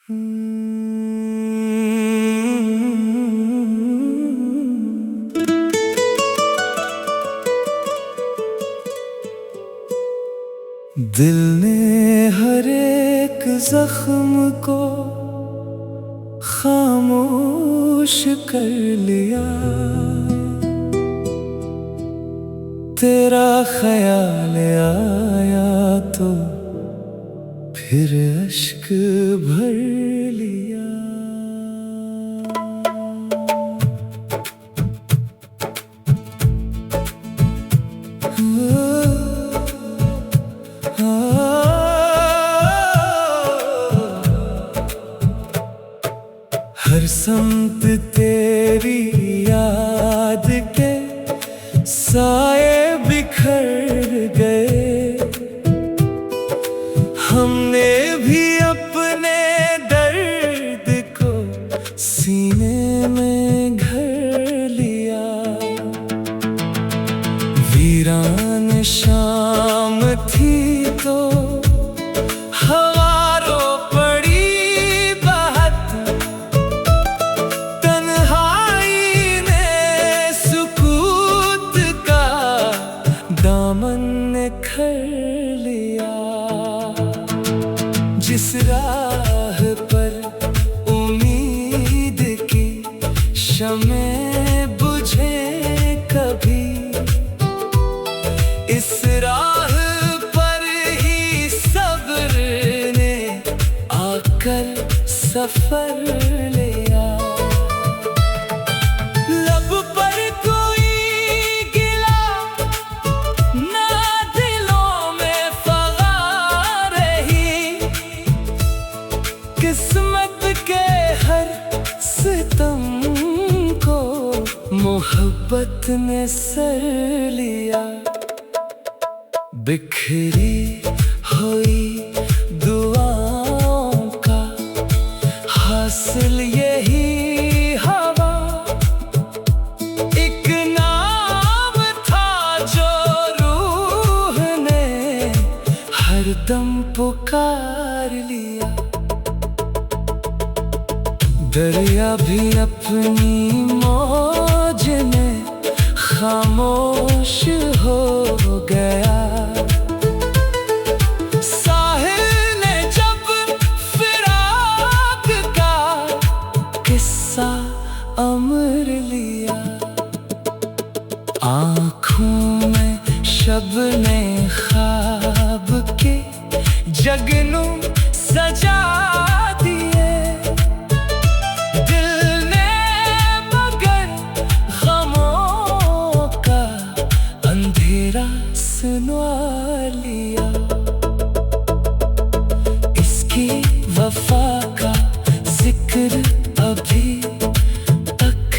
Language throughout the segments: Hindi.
दिल ने हर एक जख्म को खामोश कर लिया। तेरा ख्याल आया तो फिर अश्क भर लिया। हर समत तेरी याद के साए बिखर गए। हमने भी अपने दर्द को सीने में घर लिया। वीरान शाम थी तो हवारों पड़ी बहत। तन्हाई ने सुकूत का दामन ने खर लिया। जिस राह पर उम्मीद की शमें बुझे कभी, इस राह पर ही सब्र ने आकर सफर लिया। लब पर कोई गिला ना दिलों में फगार रही। किस्मत के हर सितम को मोहब्बत ने सर लिया। बिखरी हुई दुआओं का हासिल यही हवा। एक नाम था जो रूह ने हरदम पुकार लिया। दरिया भी अपनी मौज में खामोश हो गया। साहिल ने जब फिराक का किस्सा अमर लिया। आँखों में शबने ख्वाब के जगनू सजा दिए। दिल ने मगर गमों का अंधेरा सुनवा लिया। इसकी वफा का जिक्र अभी तक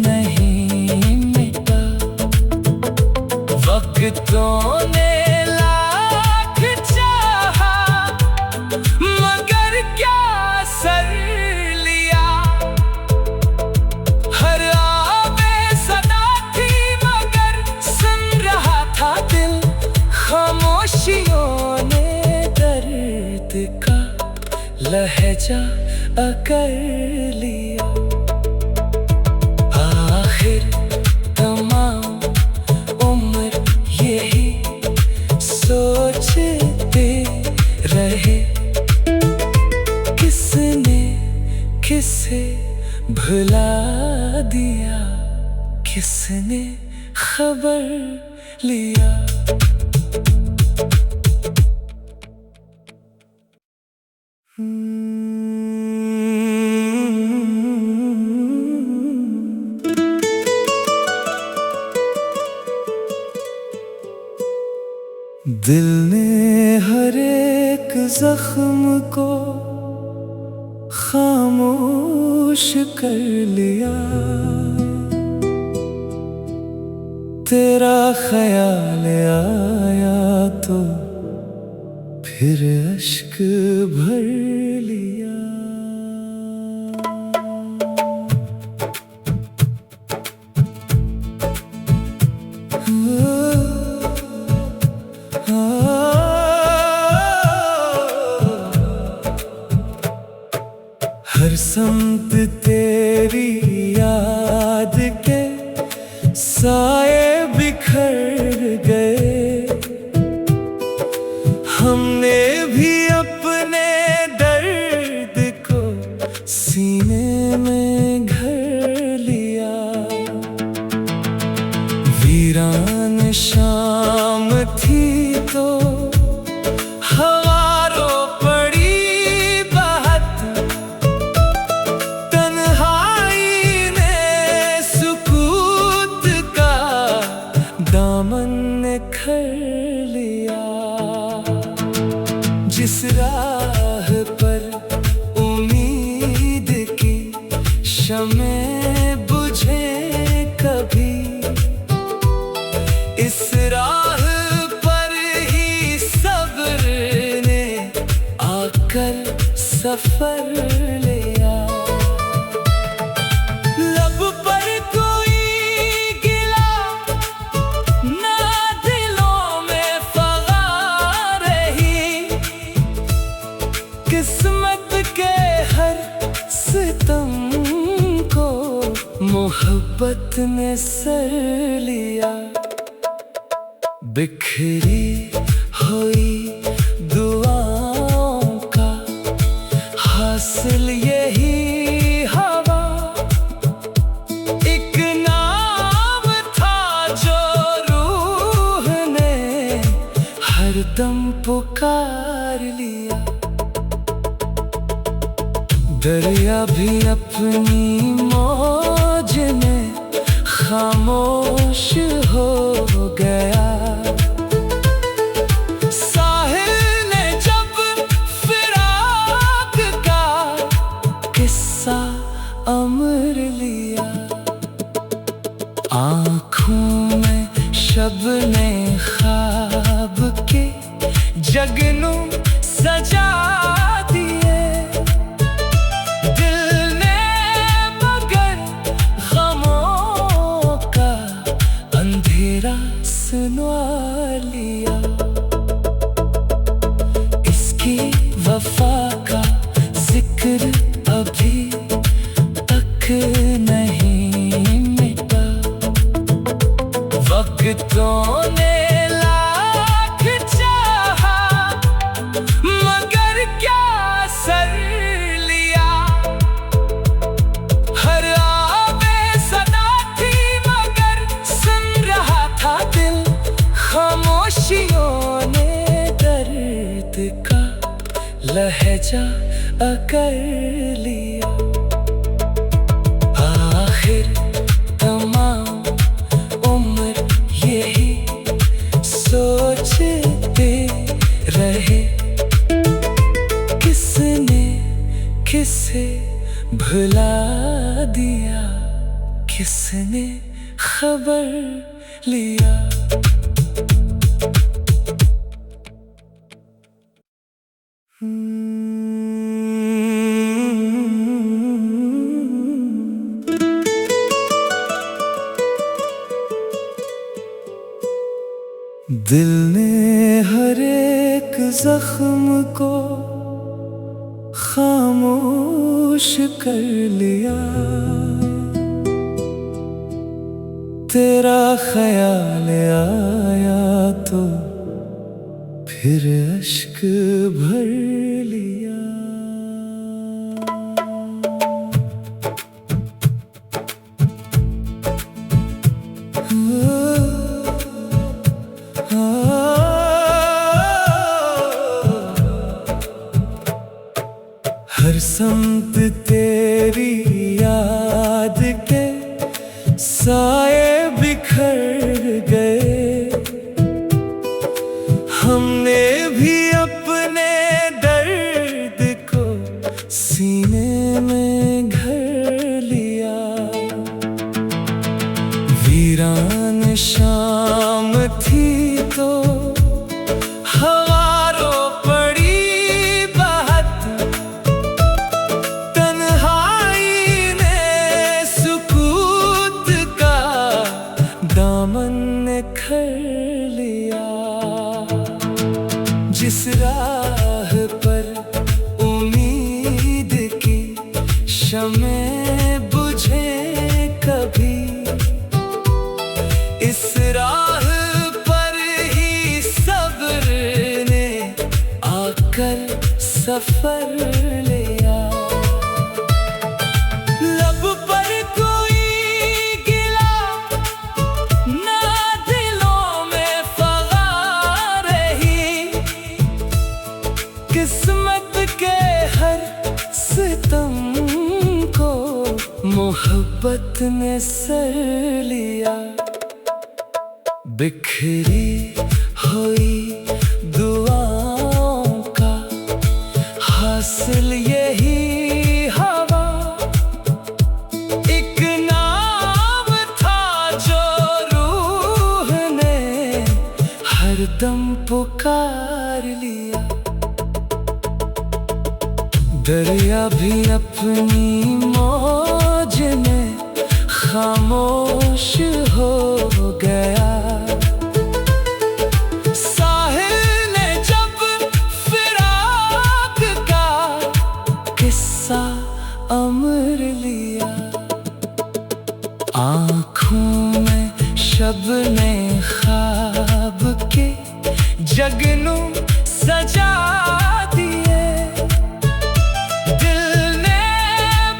नहीं मिटा। वक्तों ने लाख चाहा मगर क्या सर लिया। हर आवे सदा थी मगर सुन रहा था दिल। खामोशियों ने दर्द का लहजा अकर लिया। आखिर तमाम उम्र यही सोचते रहे। किसने किसे भुला दिया, किसने खबर लिया। दिल ने हर एक जख्म को खामोश कर लिया। तेरा ख्याल आया तो फिर अश्क भर लिया। हर समत तेरी याद के साए बिखर गए। हमने भी अपने दर्द को सीने में घर लिया। वीरान शाम थी तो हवारों पड़ी बहत, तन्हाई ने सुकूत का दामन निखर लिया। जिस राह पर उम्मीद की शमें बुझे कभी, इस राह पर ही सब्र ने आकर सफर लिया। लब पर कोई गिला ना दिलों में फगार रही, किस्मत के हर सितम को मोहब्बत ने सर लिया। बिखरी हुई दुआओं का हासिल यही हवा, एक नाम था जो रूह ने हरदम पुकार लिया। दरिया भी अपनी मौज में खामोश हो गया। साहिल ने जब फिराक का किस्सा अमर लिया, आँखों में शबने ख्वाब के जगनू सजा दिए। दिल ने मगर गमों का अंधेरा सुनवा लिया। इसकी वफा का जिक्र अभी तक नहीं मिटा। वक्तों ने लाख चाहा मगर क्या सर लिया। हर आवे सदा थी मगर सुन रहा था दिल, खामोशियों ने दर्द का लहजा अकर लिया। आखिर तमाम उम्र यही सोचते रहे, किसने किसे भुला दिया, किसने खबर लिया। दिल ने हर एक जख्म को खामोश कर लिया। तेरा ख्याल आया तो फिर अश्क भर लिया। हर समत तेरी याद के साए बिखर गए। हमने भी अपने दर्द को सीने में घर लिया। वीरान शाम थी तो हवारों पड़ी बहत, तन्हाई ने सुकूत का दामन शम्मे बुझे कभी, इस राह पर ही सब्र ने आकर सफर लिया। लब पर कोई गिला ना दिलों में फगार रही, किस्मत के हर सितम को मोहब्बत ने सर लिया। बिखरी हुई दुआओं का हासिल यही हवा, एक नाम था जो रूह ने हरदम पुकार लिया। दरिया भी अपनी मौज में खामोश हो गया। साहिल ने जब फिराक का किस्सा अमर लिया, आँखों में शबने ख्वाब के जगनू सजा दिए। दिल ने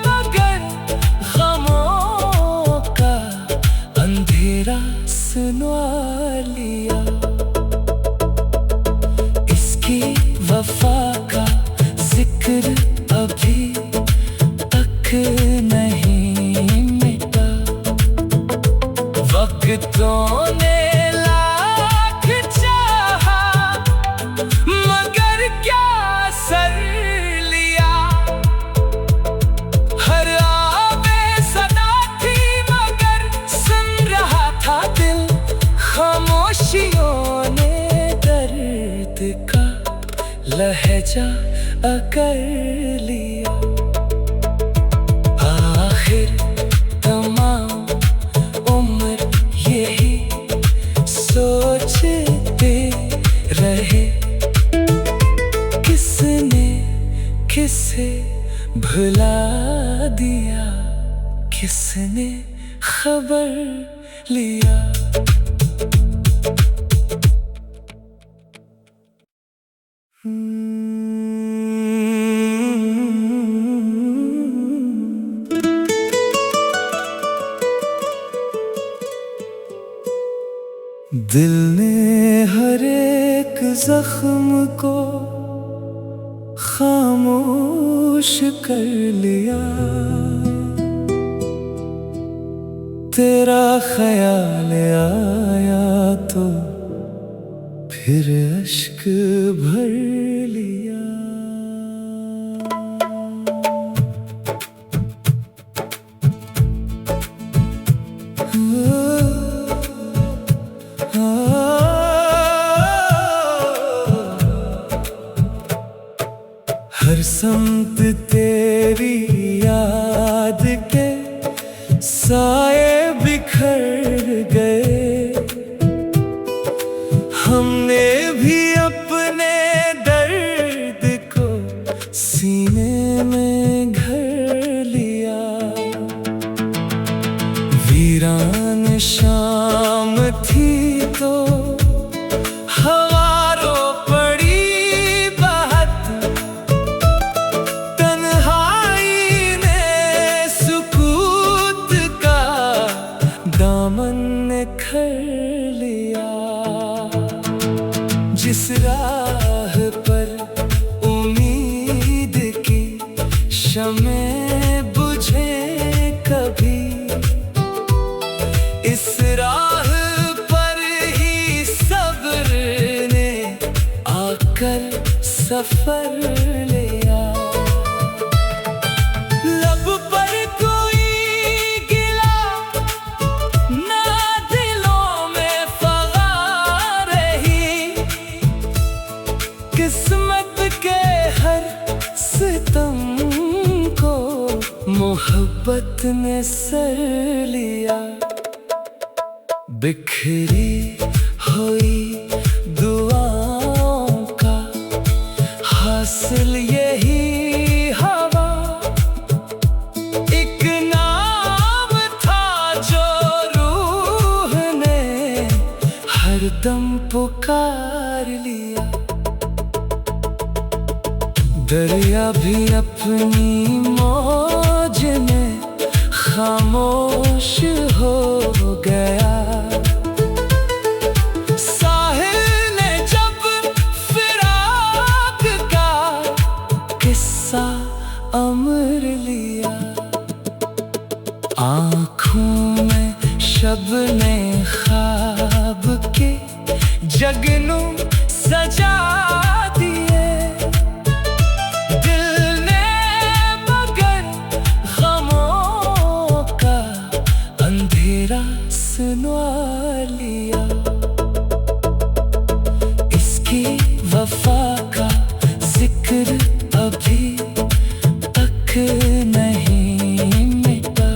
मगर गमों का अंधेरा सुनवा लिया। इसकी वफा का जिक्र अभी तक नहीं मिटा। वक्तों ने लाख चाहा मगर क्या सर लिया। हर आवे सदा थी मगर सुन रहा था दिल, खामोशियों ने दर्द का लहजा अकर लिया। आखिर तमाम उम्र यही सोचते रहे, किसने किसे भुला दिया, किसने खबर लिया। दिल ने हर एक जख्म को खामोश कर लिया। तेरा ख्याल आया तो फिर अश्क भर लिया। हर समत तेरी याद के साए बिखर गए। हमने भी अपने दर्द को सीने में घर लिया। वीरान शाम थी तो हवारों पड़ी बहत, तन्हाई ने सुकूत का दामन खर लिया। जिस राह पर उम्मीद की शम्मे बुझे कभी, इस राह पर ही सब्र ने आकर सफर लिया। लब पर कोई गिला ना दिलों में फगार रही, किस्मत के हर सितम को मोहब्बत ने सर लिया। बिखरी हुई दुआओं का हासिल यही हवा, पुकार लिया। दरिया भी अपनी मौज में खामोश हो गया। साहिल ने जब फिराक का किस्सा अमर लिया। आँखों में शबने ख्वाब के जगनू सजा दिए। दिल ने मगर गमों का अंधेरा सुनवा लिया। इसकी वफा का जिक्र अभी तक नहीं मिटा।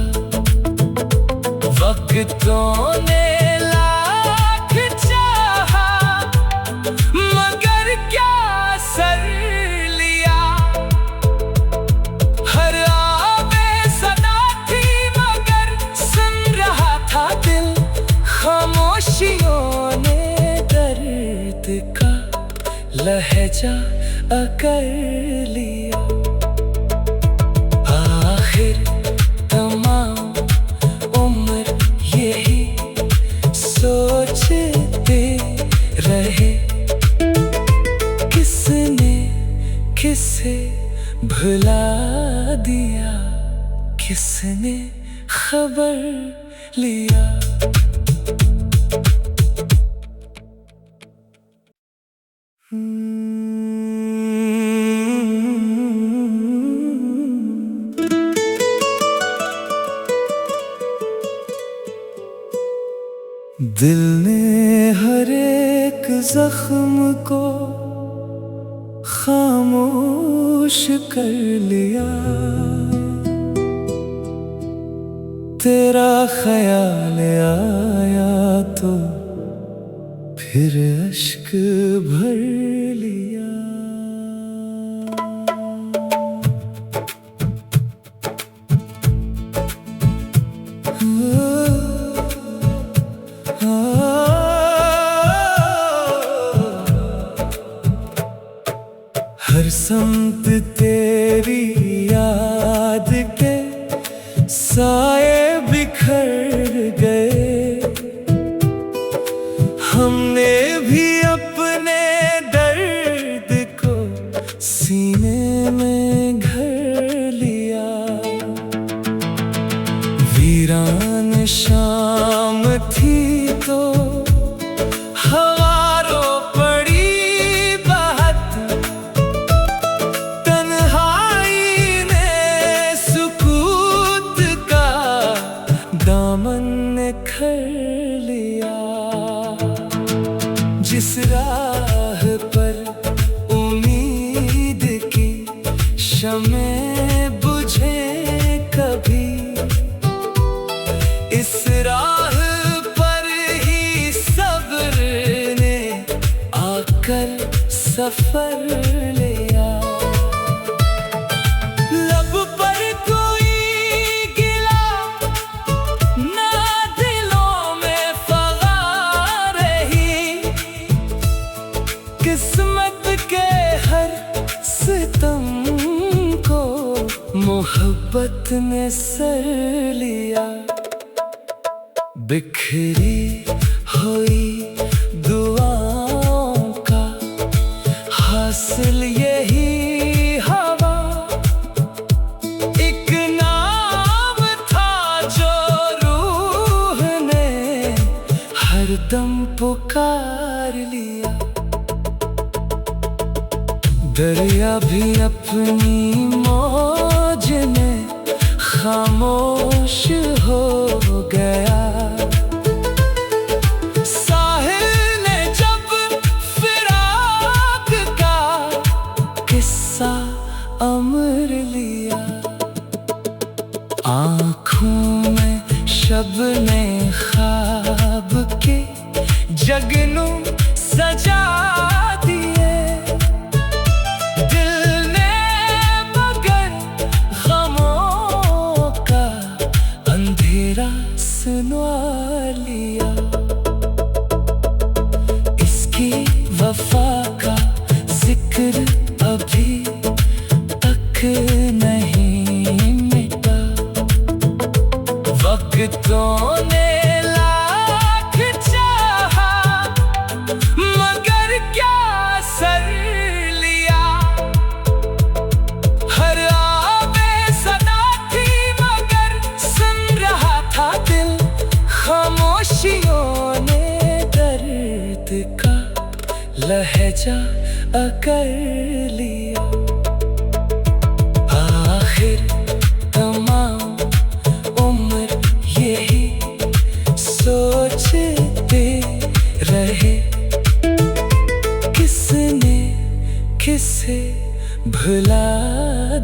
वक्तों ने लाख चाहा मगर क्या सर लिया। हर आवे सदा थी मगर सुन रहा था दिल। खामोशियों ने दर्द का लहजा अकर लिया। आखिर तमाम उम्र यही सोचते रहे। किसने किसे भुला दिया, किसने खबर लिया। दिल ने हर एक जख्म को खामोश कर लिया। तेरा ख्याल आया तो फिर अश्क भर लिया। हर समत तेरी याद के साए बिखर गए। हमने भी अपने दर्द को सीने में घर लिया। वीरान शाम थी तो हवारों पड़ी बहत। तन्हाई ने सुकूत का दामन निखर लिया। जिस राह पर उम्मीद की शमें बुझे कभी, इस राह पर ही सब्र ने आकर सफर लिया। लब पर कोई गिला ना दिलों में फगा रही। किस्मत के हर सितम को मोहब्बत ने सर लिया। बिखरी हुई दुआओं का हासिल यही हवा। एक नाम था जो रूह ने हरदम पुकार लिया। दरिया भी अपनी मौज में खामोश हो गया। साहिल ने जब फिराक का किस्सा अमर लिया। आँखों में शबने ख्वाब के जगनू सजा दिए। दिल ने मगर गमों का अंधेरा सुनवा लिया। इसकी नहीं मिटा। वक्तों ने लाख चाहा मगर क्या सर लिया। हर आवे सदा थी मगर सुन रहा था दिल। खामोशियों ने दर्द का लहजा अकर लिया। आखिर तमाम उम्र यही सोचते रहे, किसने किसे भुला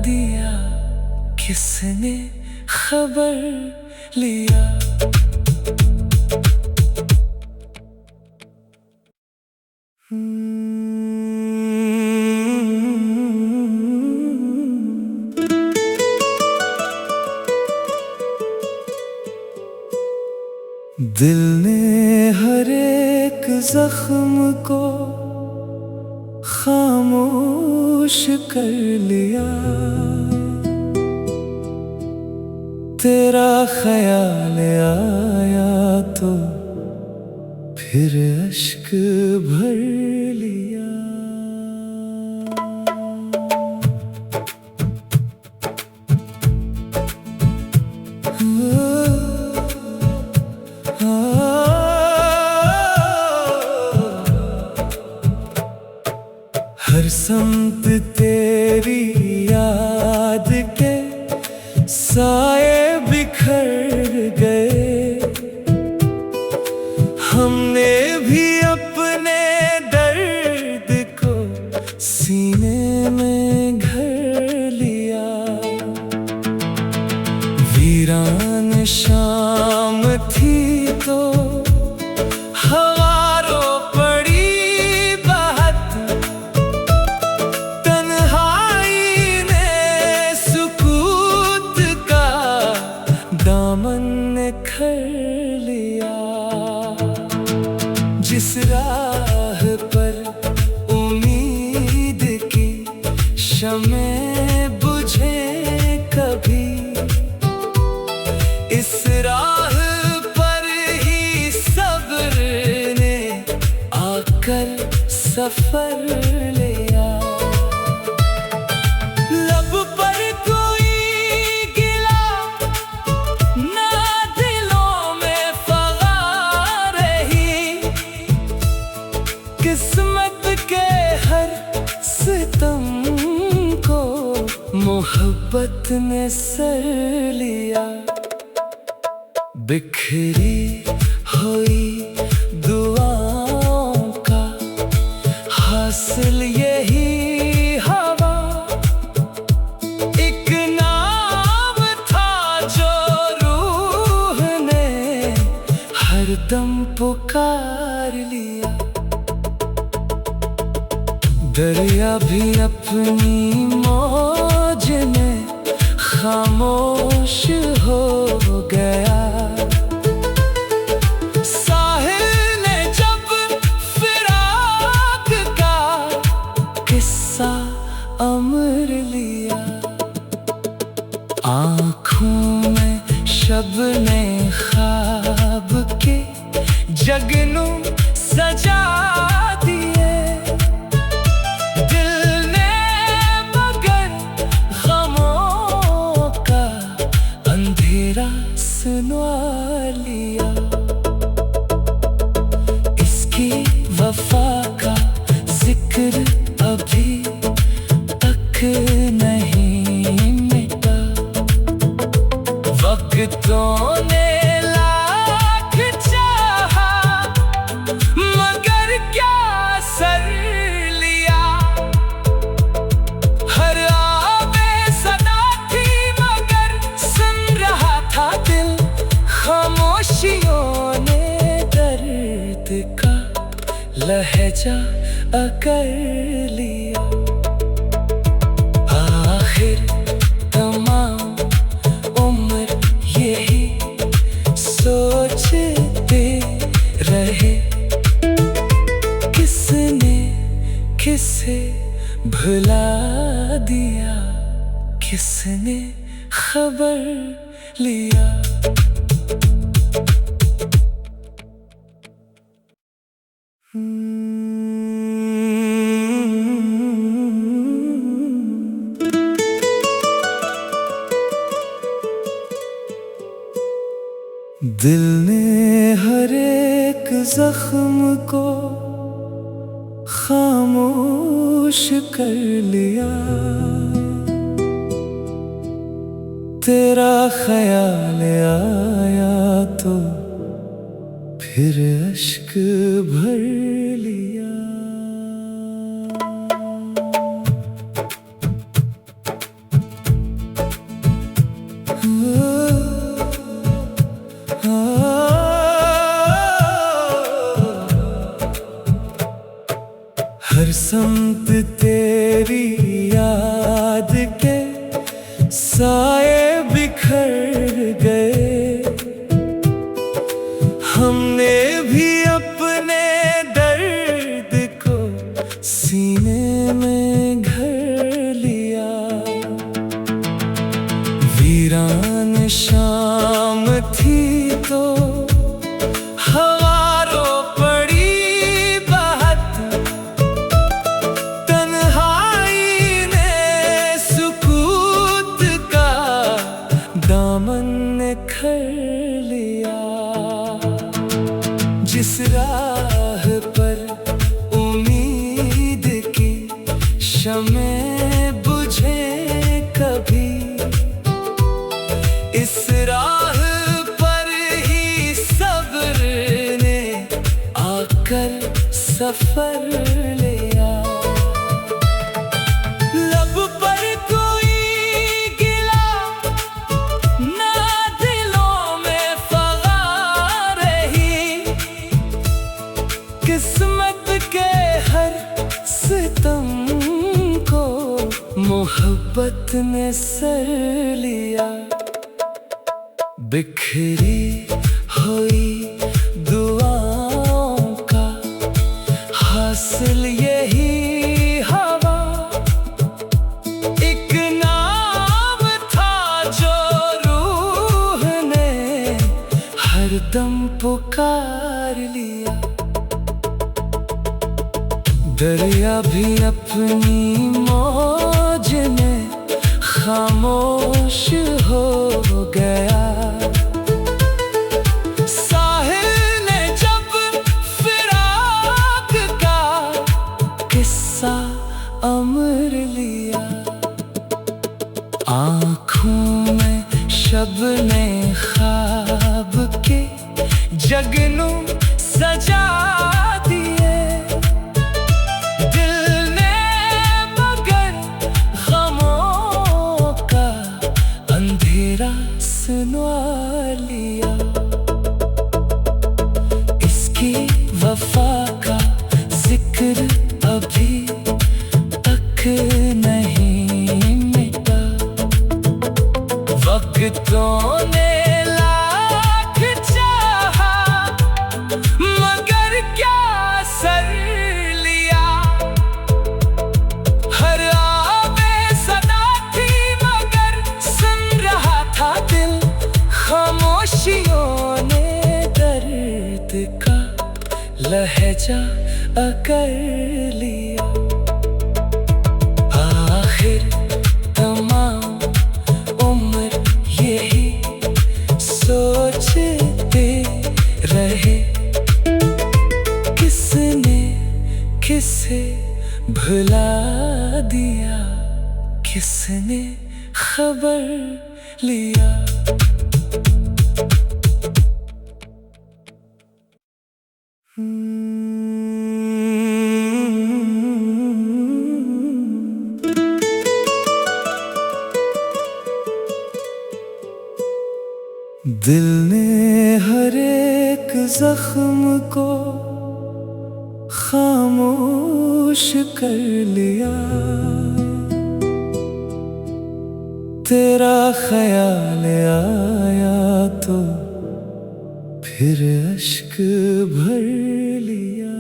दिया, किसने खबर लिया। दिल ने हर एक जख्म को खामोश कर लिया। तेरा ख्याल आया तो फिर अश्क भर लिया। हर समत तेरी याद के साए बिखर गए। हमने भी अपने दर्द को सीने में घर लिया। वीरान शाम थी तो हवारों पड़ी बहत। तन्हाई ने सुकूत का दामन खर लिया। जिस राह पर उम्मीद की शमें बुझे कभी, इस राह पर ही सब्र ने आकर सफर लिया। लब पर कोई गिला ना दिलों में फगार रही। किस्मत के हर सितम को मोहब्बत ने सर लिया। बिखरी हुई दुआओं का हासिल यही हवा। एक नाम था जो रूह ने हरदम पुकार लिया। दरिया भी अपनी मौज में खामोश हो गया। साहिल ने जब फिराक का किस्सा अमर लिया। आँखों में शबने ख्वाब के जगनू सजा दिए। दिल ने मगर गमों का अंधेरा सुनवा लिया। इसकी वफा का जिक्र अभी तक नहीं मिटा। वक्तों ने लाख चाहा मगर क्या सर लिया। हर आवे सदा थी मगर सुन रहा था दिल। खामोशियों ने दर्द का लहजा अकर लिया। आखिर तमाम उम्र यही सोचते रहे, किसने किसे भुला दिया, किसने खबर लिया। दिल ने हर एक जख्म को खामोश कर लिया। तेरा ख्याल आया तो फिर अश्क भर लिया। हर समत तेरी याद के साए बिखर गए। हमने भी अपने दर्द को सीने में घर लिया। वीरान शाम थी तो हवारों पड़ी बहत। तन्हाई ने सुकूत का दामन खर लिया। जिस राह पर उम्मीद की शमें बुझे कभी, इस राह पर ही सब्र ने आकर सफर लिया। लब पर कोई गिला ना दिलों में फगार रही। किस्मत के हर सितम को मोहब्बत ने सर लिया। बिखरी हुई दुआओं का हासिल यही हवा। एक नाम था जो रूह ने हरदम पुकार लिया। दरिया भी अपनी मौज में खामोश हो गया। साहिल ने जब फिराक का किस्सा अमर लिया। आँखों में शबने ख्वाब के जगनू सजा दिए। दिल ने मगर गमों का अंधेरा सुनवा लिया। इसकी वफा का जिक्र अभी तक नहीं मिटा। वक्तों ने लाख चाहा मगर क्या सर लिया। हर आवे सदा थी मगर सुन रहा था दिल। खामोशियों ने दर्द का लहजा अकर लिया। आखिर तमाम उम्र यही सोचते रहे। किसने किसे भुला दिया, किसने खबर लिया। दिल ने हर एक जख्म को खामोश कर लिया। तेरा ख्याल आया तो फिर अश्क भर लिया।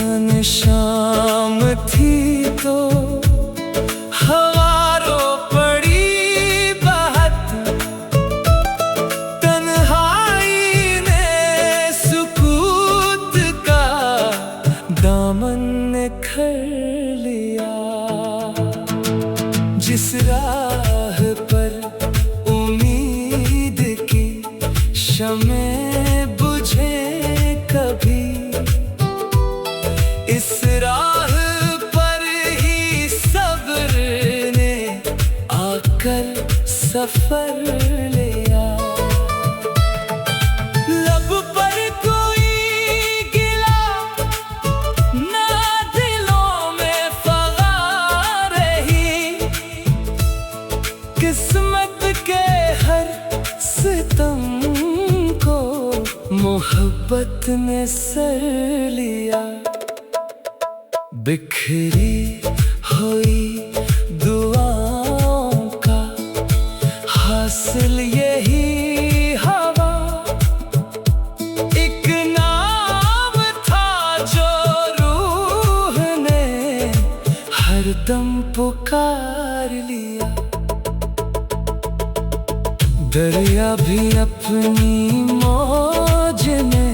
रोशन शाम थी तो हवारों पड़ी बहत, तन्हाई ने सुकूत का दामन निखर लिया। जिस राह पर उम्मीद की शमें बुझे कभी, इस राह पर ही सब्र ने आकर सफर लिया। लब पर कोई गिला ना दिलों में फगार रही, किस्मत के हर सितम को मोहब्बत ने सर लिया। बिखरी हुई दुआओं का हासिल यही हवा, एक नाम था जो रूह ने हरदम पुकार लिया। दरिया भी अपनी मौज में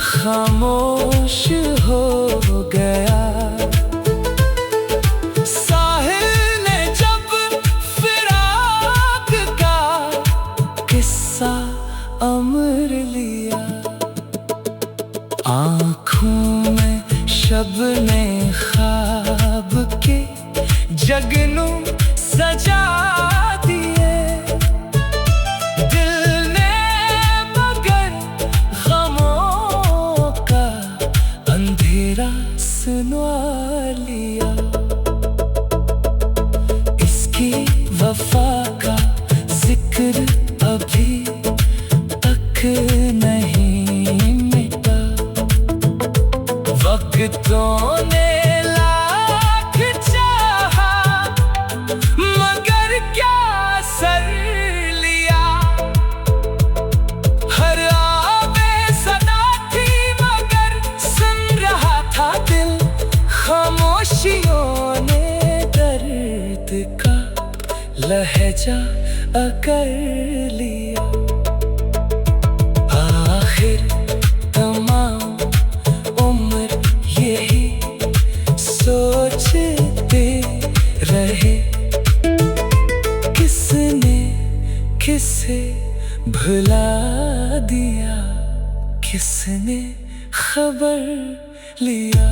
खामोश हो गया। साहिल ने जब फिराक का किस्सा अमर लिया, आँखों में शबने ख्वाब के जगनू सजा दिए। दिल ने मगर गमों का अंधेरा सुनवा लिया। इसकी वफा का जिक्र अभी तक नहीं मिटा। वक्तों ने लाख चाहा मगर क्या सर लिया। हर आवे सदा थी मगर सुन रहा था दिल, खामोशियों ने दर्द का लहजा अकर लिया। आखिर तमाम उम्र यही सोचते रहे, किसने किसे भुला दिया, किसने खबर लिया।